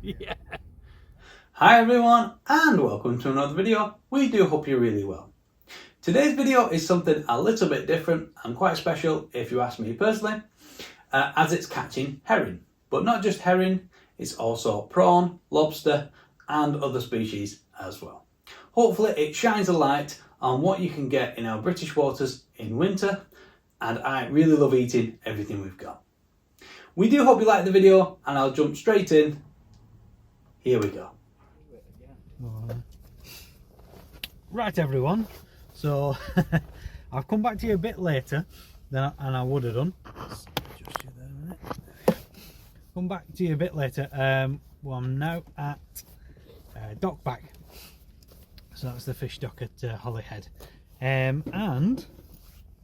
Yeah. Hi everyone and welcome to another video. We do hope you're really well. Today's video is something a little bit different and quite special if you ask me personally, as it's catching herring. But not just herring, it's also prawn, lobster and other species as well. Hopefully it shines a light on what you can get in our British waters in winter, and I really love eating everything we've got. We do hope you like the video and I'll jump straight in. Here we go. Right everyone, so I've come back to you a bit later than I would have done. Just you there a minute. Come back to you a bit later. Well, I'm now at dock back, so that's the fish dock at Holyhead, and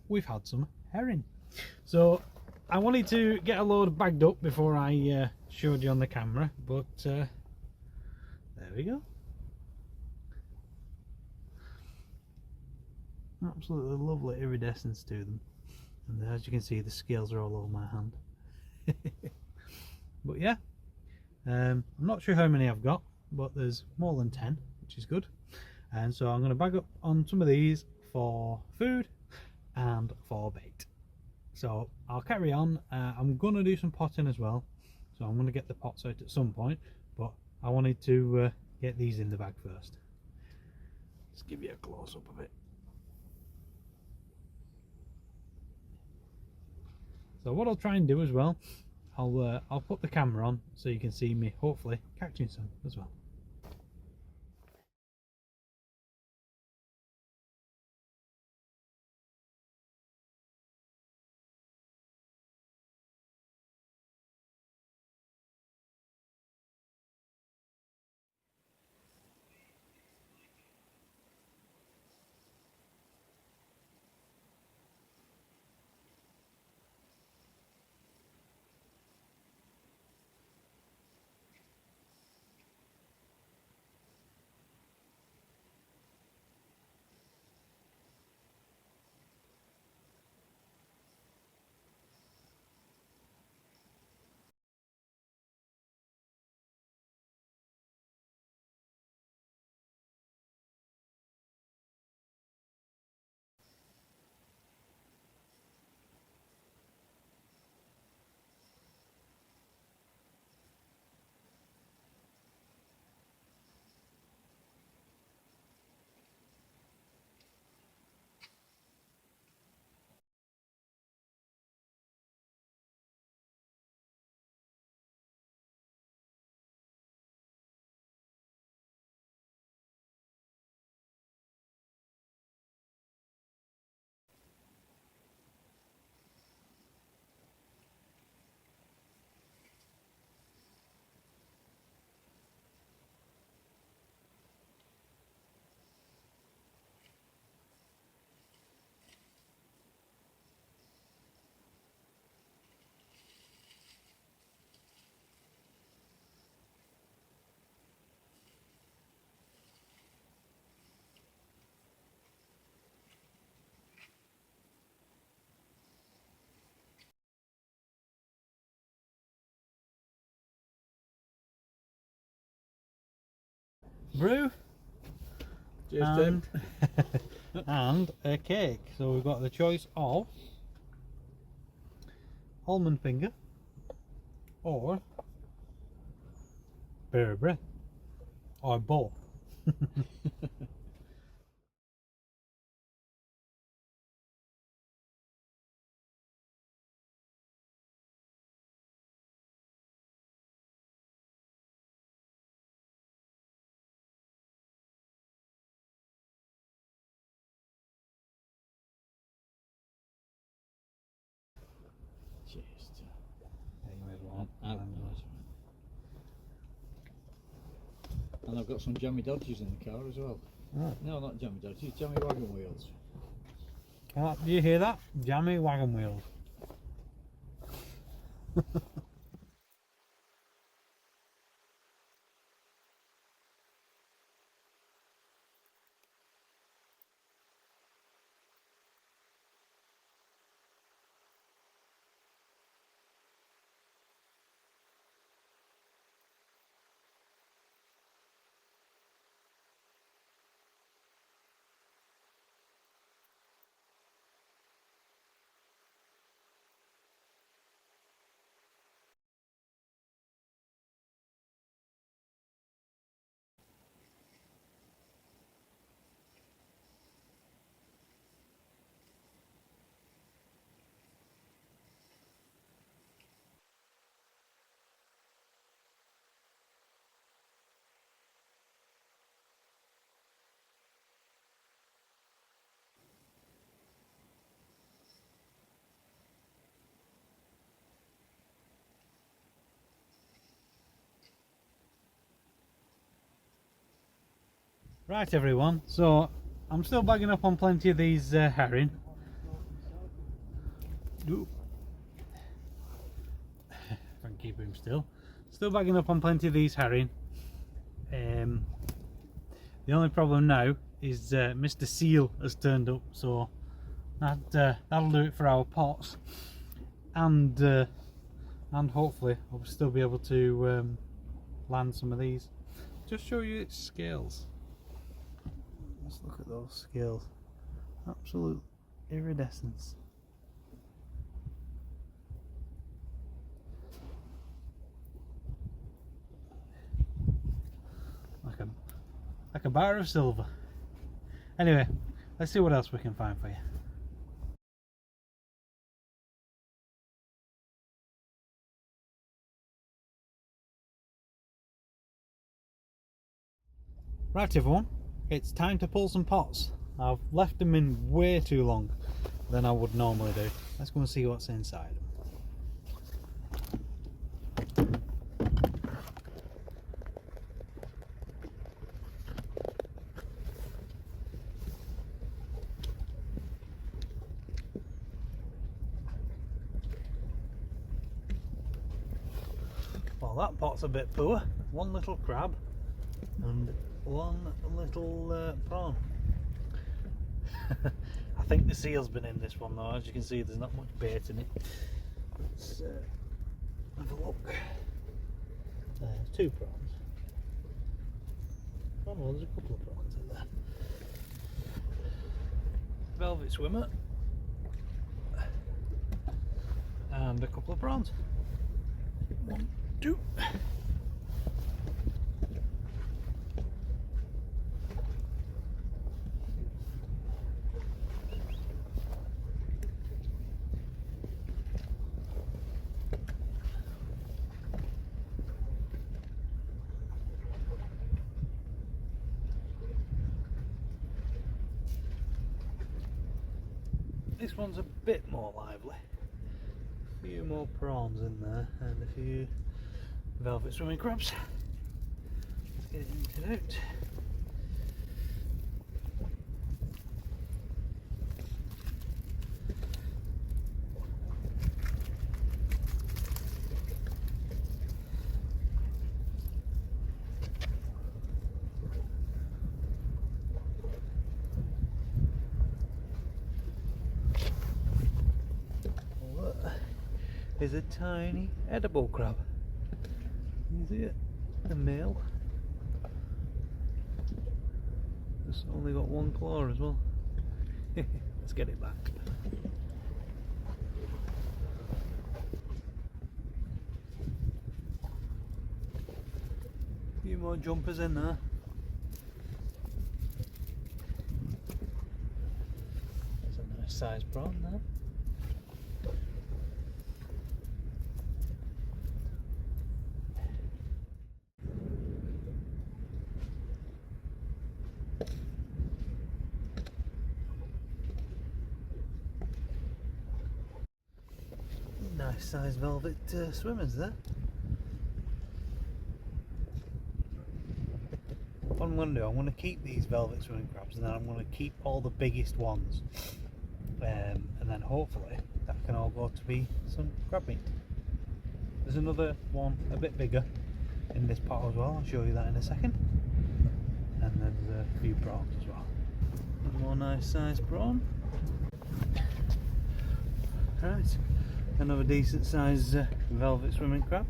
we've had some herring. So I wanted to get a load bagged up before I showed you on the camera, but there we go. Absolutely lovely iridescence to them, and as you can see the scales are all over my hand. But yeah, I'm not sure how many I've got, but there's more than 10, which is good. And so I'm going to bag up on some of these for food and for bait. So I'll carry on. I'm going to do some potting as well, so I'm going to get the pots out at some point, but I wanted to get these in the bag first. Let's give you a close up of it. So what I'll try and do as well, I'll put the camera on so you can see me hopefully catching some as well. Brew and, and a cake. So we've got the choice of almond finger or bear bread or both. Cheers. And I've got some jammy dodgers in the car as well. Oh. No, not jammy dodgers, jammy wagon wheels. Oh, do you hear that? Jammy wagon wheels. Right everyone, so I'm still bagging up on plenty of these herring. Ooh. If I can keep him still. Still bagging up on plenty of these herring. The only problem now is Mr. Seal has turned up, so that'll do it for our pots, and hopefully I'll still be able to land some of these. Just show you its scales. Let's look at those scales. Absolute iridescence. Like a bar of silver. Anyway, let's see what else we can find for you. Right everyone, it's time to pull some pots. I've left them in way too long than I would normally do. Let's go and see what's inside. Well, that pot's a bit poor. One little crab and one little prawn. I think the seal's been in this one though. As you can see, there's not much bait in it. Let's have a look. Two prawns. Oh no, there's a couple of prawns in there. Velvet swimmer and a couple of prawns. One, two. This one's a bit more lively. A few more prawns in there and a few velvet swimming crabs. Let's get it emptied out. Is a tiny edible crab. You see it? A male. It's only got one claw as well. Let's get it back. A few more jumpers in there. There's a nice sized prawn there. Nice sized velvet swimmers there. What I'm going to do, I'm going to keep these velvet swimming crabs and then I'm going to keep all the biggest ones, and then hopefully that can all go to be some crab meat. There's another one a bit bigger in this pot as well, I'll show you that in a second, and there's a few prawns as well. One more nice sized prawn. Right. Another decent sized velvet swimming crab.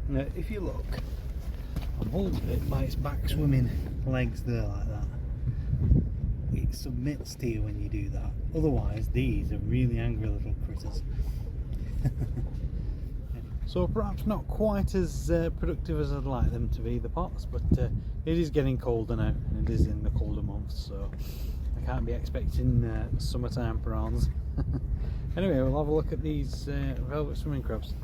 Now if you look, I'm holding it by its back swimming legs there like that. It submits to you when you do that. Otherwise these are really angry little critters. So perhaps not quite as productive as I'd like them to be, the pots, but it is getting colder now and it is in the colder months, so I can't be expecting summertime prawns. Anyway, we'll have a look at these velvet swimming crabs.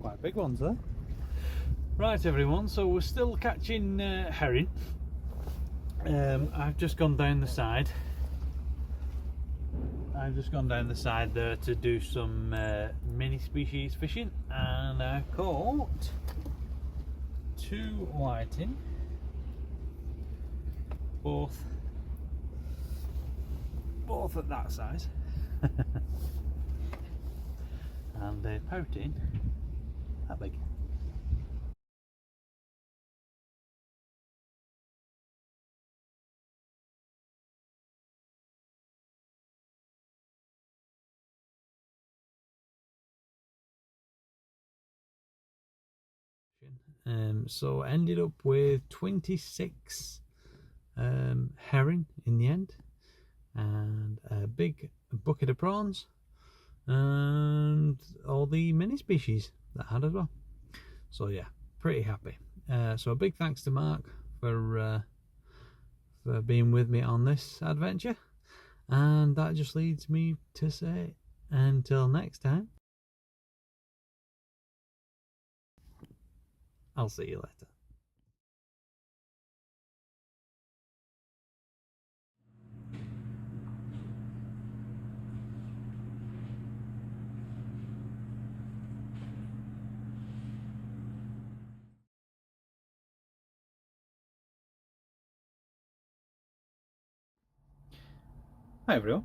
Quite big ones there. Right everyone, so we're still catching herring. I've just gone down the side I've just gone down the side there to do some mini species fishing, and I caught 2 whiting, both at that size, and a pouting that big. So ended up with 26 herring in the end, and a big bucket of prawns, and all the mini species that I had as well. So yeah, pretty happy. So a big thanks to Mark for being with me on this adventure, and that just leads me to say until next time, I'll see you later. Hi everyone.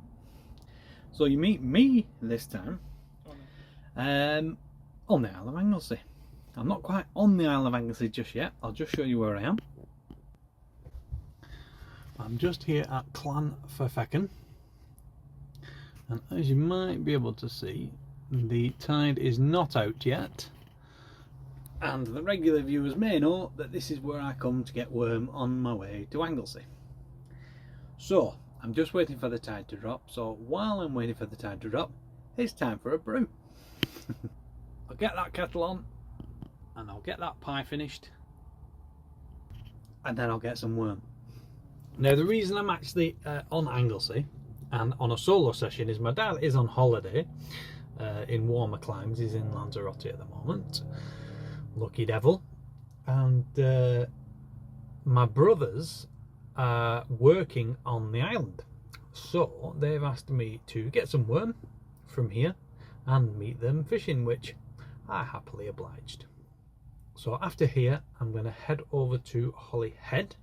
So you meet me this time on the Isle of Anglesey. I'm not quite on the Isle of Anglesey just yet. I'll just show you where I am. I'm just here at Llanfyfechan, and as you might be able to see, the tide is not out yet, and the regular viewers may know that this is where I come to get worm on my way to Anglesey. So I'm just waiting for the tide to drop, so while I'm waiting for the tide to drop, it's time for a brew. I'll get that kettle on, and I'll get that pie finished, and then I'll get some worm. Now the reason I'm actually on Anglesey and on a solo session is my dad is on holiday in warmer climes. He's in Lanzarote at the moment, lucky devil, and my brothers are working on the island, so they've asked me to get some worm from here and meet them fishing, which I happily obliged. So after here I'm going to head over to Holyhead.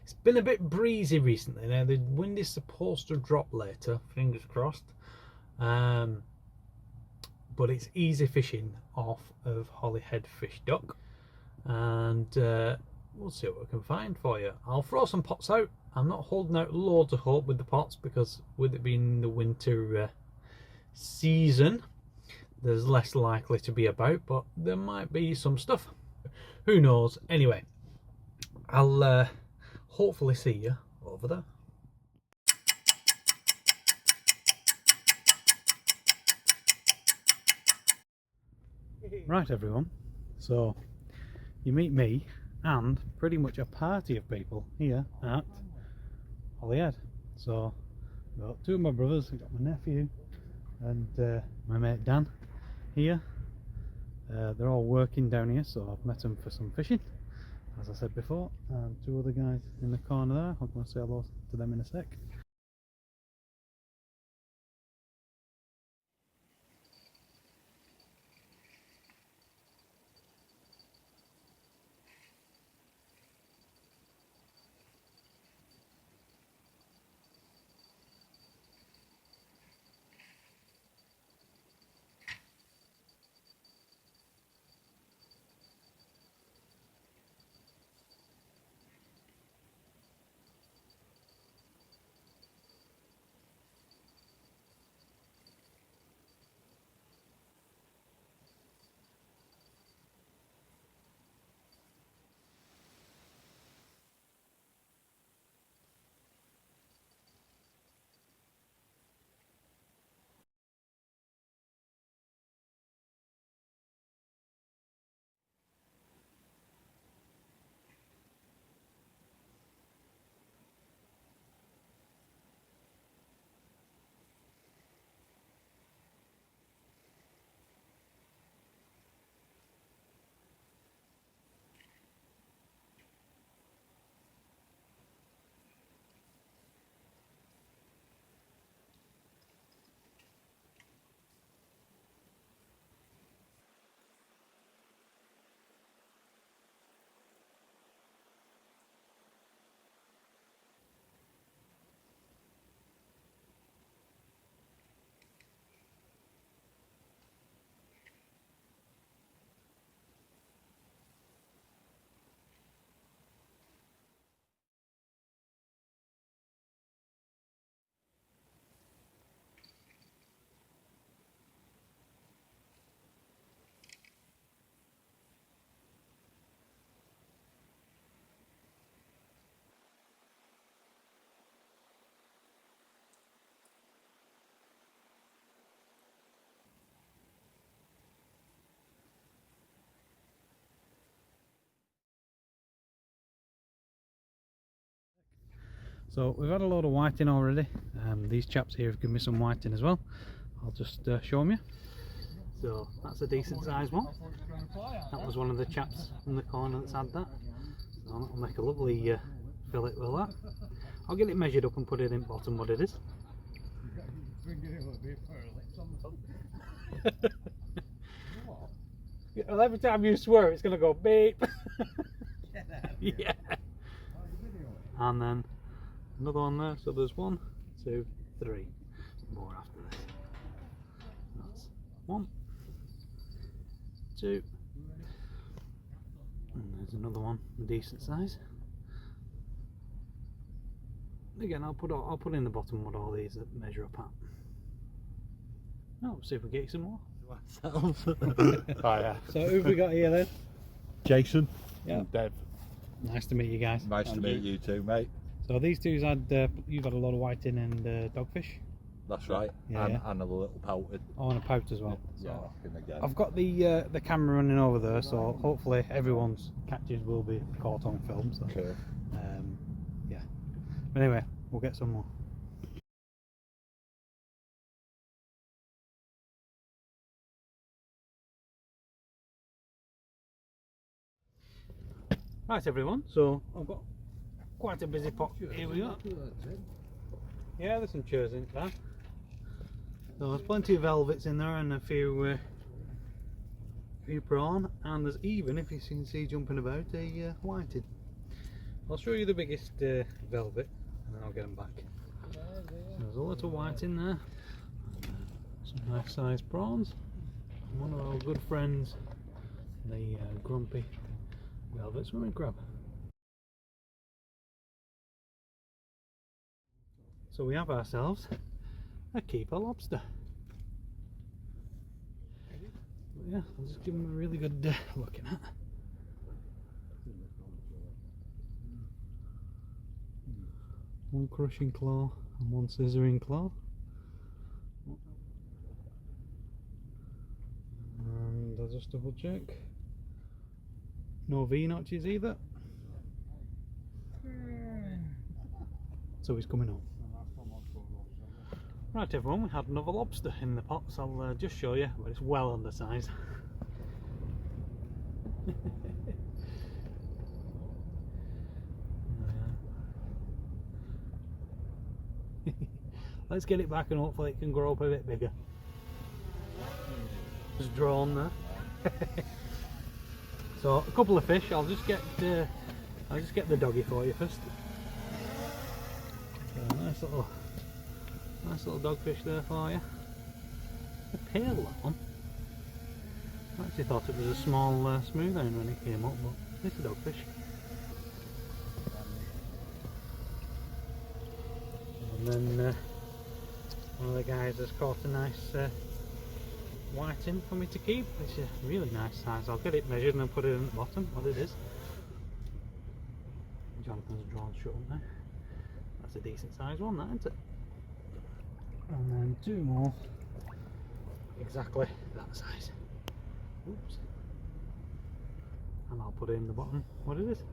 It's been a bit breezy recently. Now the wind is supposed to drop later, fingers crossed, but it's easy fishing off of Holyhead Fish Dock, and we'll see what we can find for you. I'll throw some pots out. I'm not holding out loads of hope with the pots, because with it being the winter season, there's less likely to be about, but there might be some stuff. Who knows? Anyway, I'll hopefully see you over there. Right everyone, so you meet me and pretty much a party of people here at Holyhead. So I've got 2 of my brothers, I've got my nephew and my mate Dan here. They're all working down here, so I've met them for some fishing, as I said before, and 2 other guys in the corner there. I'm going to say hello to them in a sec. So we've had a load of whiting already. These chaps here have given me some whiting as well. I'll just show them you. So that's a decent sized one. That was one of the chaps in the corner that's had that. So that'll make a lovely fillet with that. I'll get it measured up and put it in bottom what it is. Well, every time you swear it's going to go beep. Yeah. And then another one there, so there's 1, 2, 3 more after this. That's 1, 2, and there's another one, a decent size. Again, I'll put in the bottom what all these measure up at. Oh, see if we get some more. Oh yeah. So who have we got here then? Jason. Yeah. And Dev. Nice to meet you guys. Nice to meet you too, mate. So these two's had, you've had a lot of whiting and dogfish. That's right. Yeah, and a little pouted. Oh, and a pout as well. Yeah, again. I've got the camera running over there, so hopefully everyone's catches will be caught on film. So, Cool. yeah. But anyway, we'll get some more. Right, everyone. So I've got quite a busy pot. Here we go. Yeah, there's some chairs in there. So there's plenty of velvets in there and a few prawn, and there's even, if you can see jumping about, a whited. I'll show you the biggest velvet and then I'll get them back. So there's a little white in there, some nice sized prawns, and one of our good friends, the grumpy velvet swimming crab. So we have ourselves a keeper lobster. But yeah, I'll just give him a really good looking at. One crushing claw and one scissoring claw. And I'll just double check. No V notches either. So he's coming home. Right everyone, we had another lobster in the pot, so I'll just show you, but it's well undersized. Let's get it back and hopefully it can grow up a bit bigger. Just drawn there. So a couple of fish. I'll just get the doggy for you first. So nice little dogfish there for you. A pale that one. I actually thought it was a small smooth one when it came up, but it's a dogfish. And then one of the guys has caught a nice whiting for me to keep. It's a really nice size. I'll get it measured and then put it in the bottom, what it is. Jonathan's drawn shut up there. That's a decent size one, that, isn't it? And then 2 more, exactly that size. Oops. And I'll put it in the bottom what it is.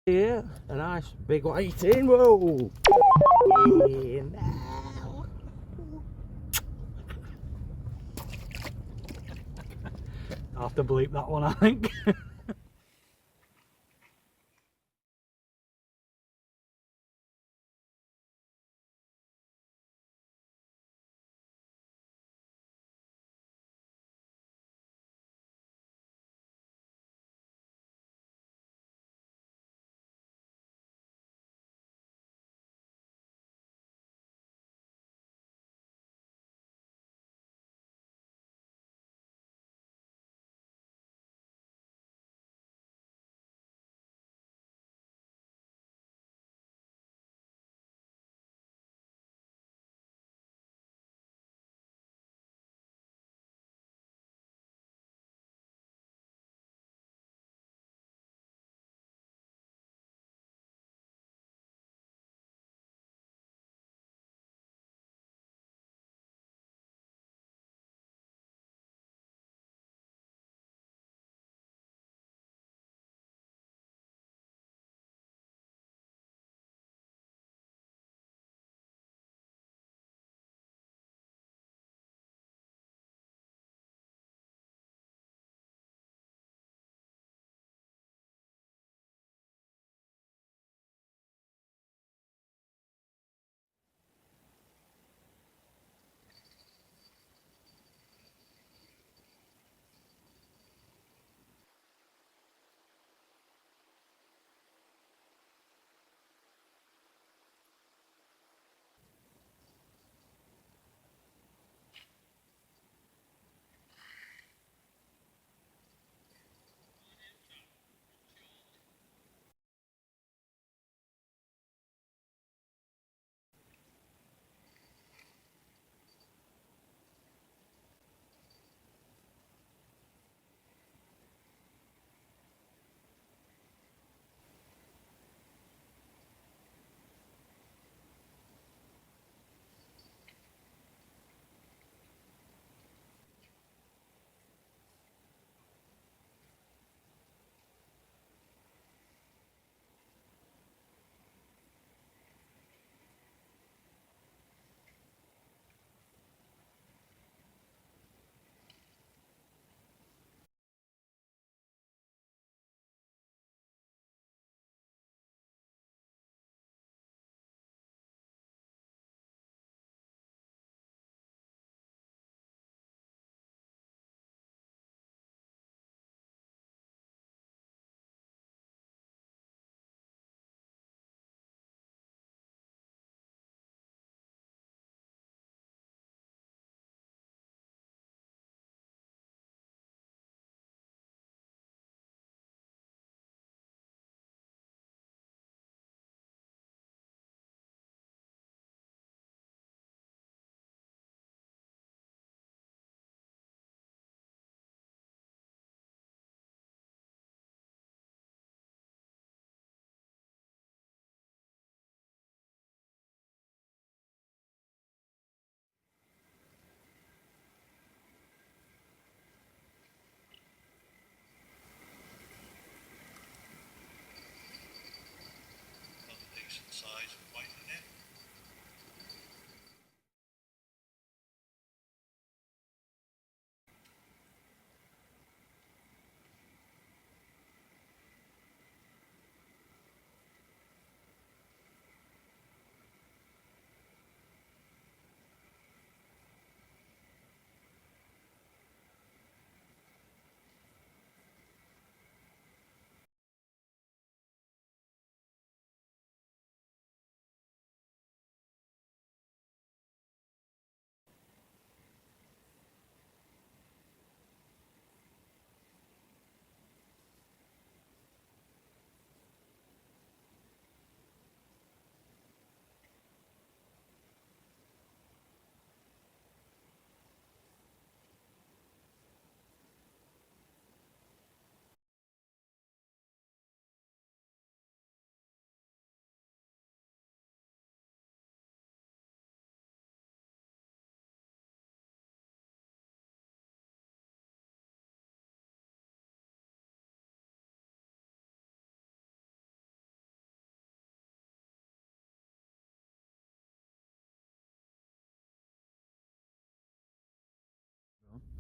Yeah, a nice big whiting. Whoa! Yeah, now. I'll have to bleep that one, I think.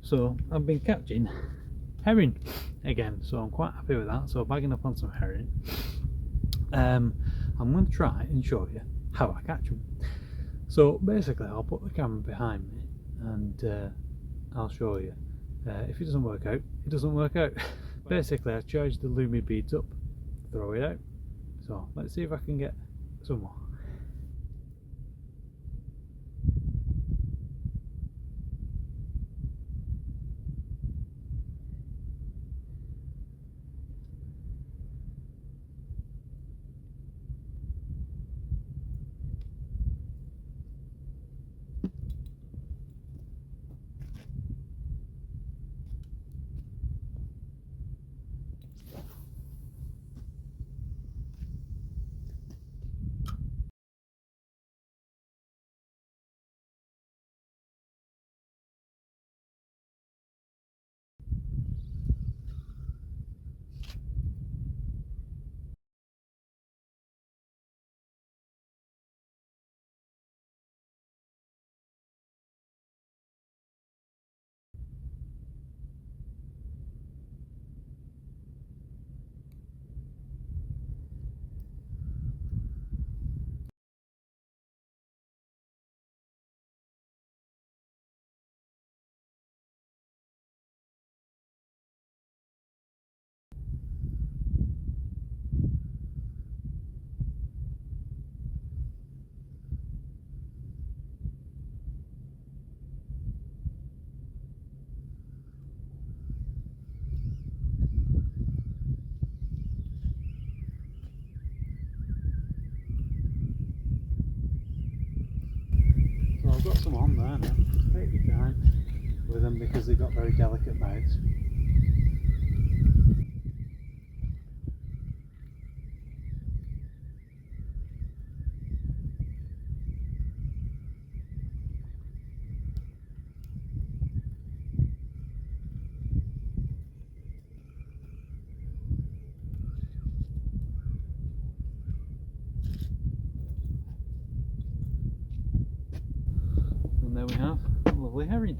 So I've been catching herring again, so I'm quite happy with that. So bagging up on some herring. I'm going to try and show you how I catch them. So basically I'll put the camera behind me and I'll show you. If it doesn't work out, it doesn't work out. Basically I charge the lumi beads up, throw it out. So let's see if I can get some more. So I've got some on there now. Take your time with them because they've got very delicate mouths. And there we have a lovely herring.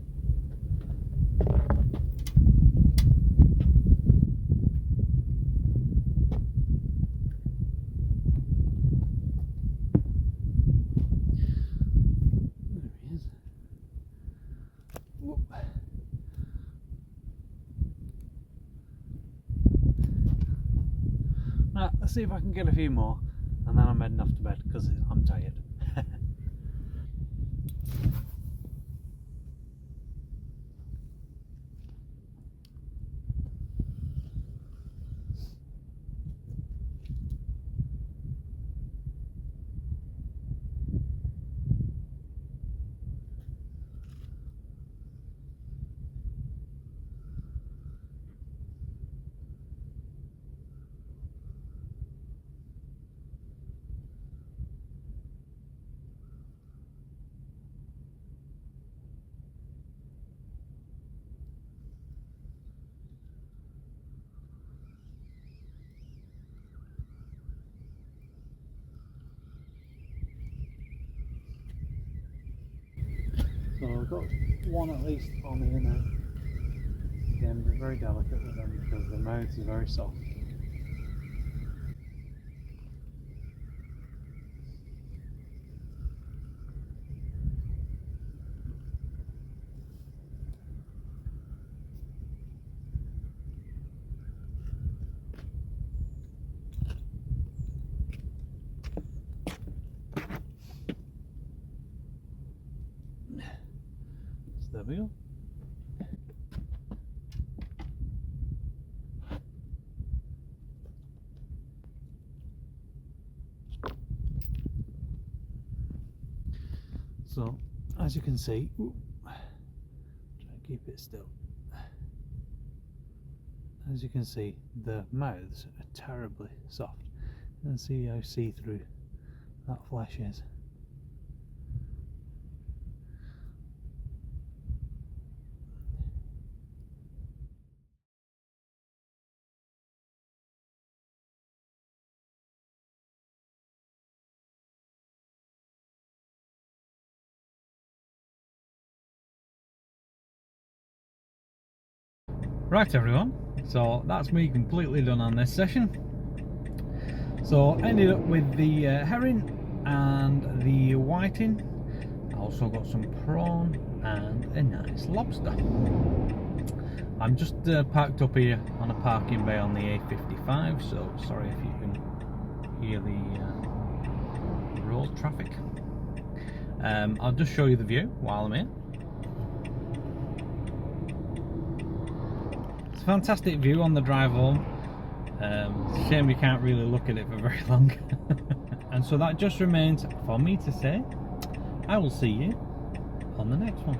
There he is. Whoop. Right, let's see if I can get a few more and then I'm heading off to bed because I'm tired. So I've got one at least on here now. Again, they're very delicate with them because the mouths are very soft. So there we go. So as you can see, try and keep it still. As you can see, the mouths are terribly soft. You can see how see-through that flesh is. Right everyone, so that's me completely done on this session. So ended up with the herring and the whiting. I also got some prawn and a nice lobster. I'm just parked up here on a parking bay on the A55, so sorry if you can hear the road traffic. I'll just show you the view while I'm here. It's a fantastic view on the drive home. It's a shame you can't really look at it for very long. And so that just remains for me to say, I will see you on the next one.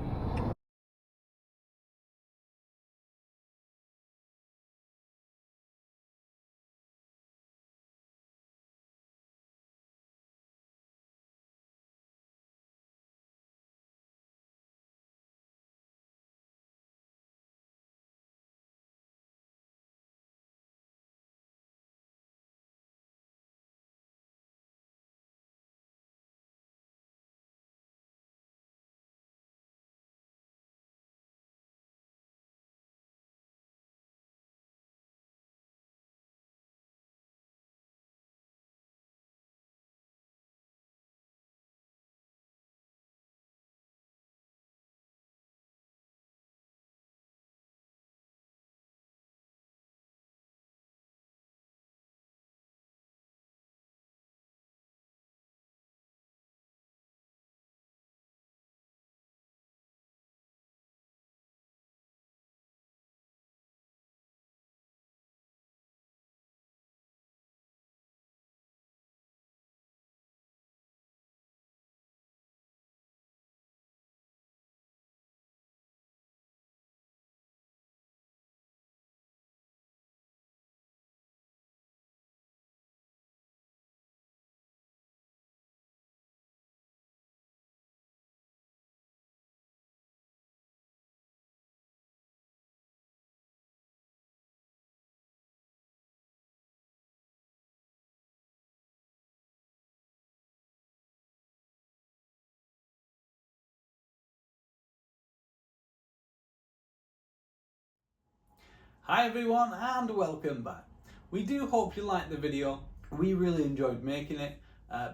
Hi everyone and welcome back. We do hope you liked the video. We really enjoyed making it.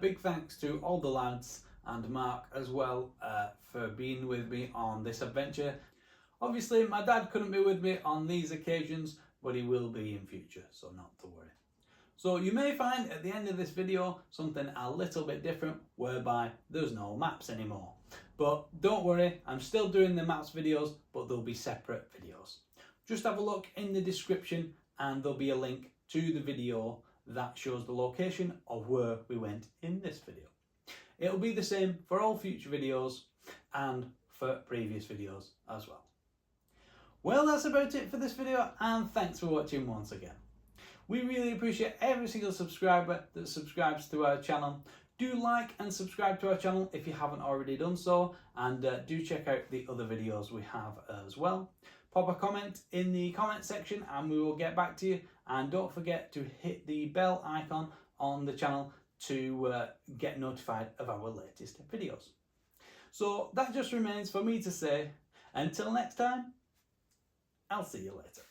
Big thanks to all the lads and Mark as well for being with me on this adventure. Obviously my dad couldn't be with me on these occasions, but he will be in future, so not to worry. So you may find at the end of this video something a little bit different, whereby there's no maps anymore. But don't worry, I'm still doing the maps videos, but they'll be separate videos. Just have a look in the description and there'll be a link to the video that shows the location of where we went in this video. It'll be the same for all future videos and for previous videos as well. Well, that's about it for this video, and thanks for watching once again. We really appreciate every single subscriber that subscribes to our channel. Do like and subscribe to our channel if you haven't already done so, and do check out the other videos we have as well. Pop a comment in the comment section and we will get back to you, and don't forget to hit the bell icon on the channel to get notified of our latest videos. So that just remains for me to say, until next time, I'll see you later.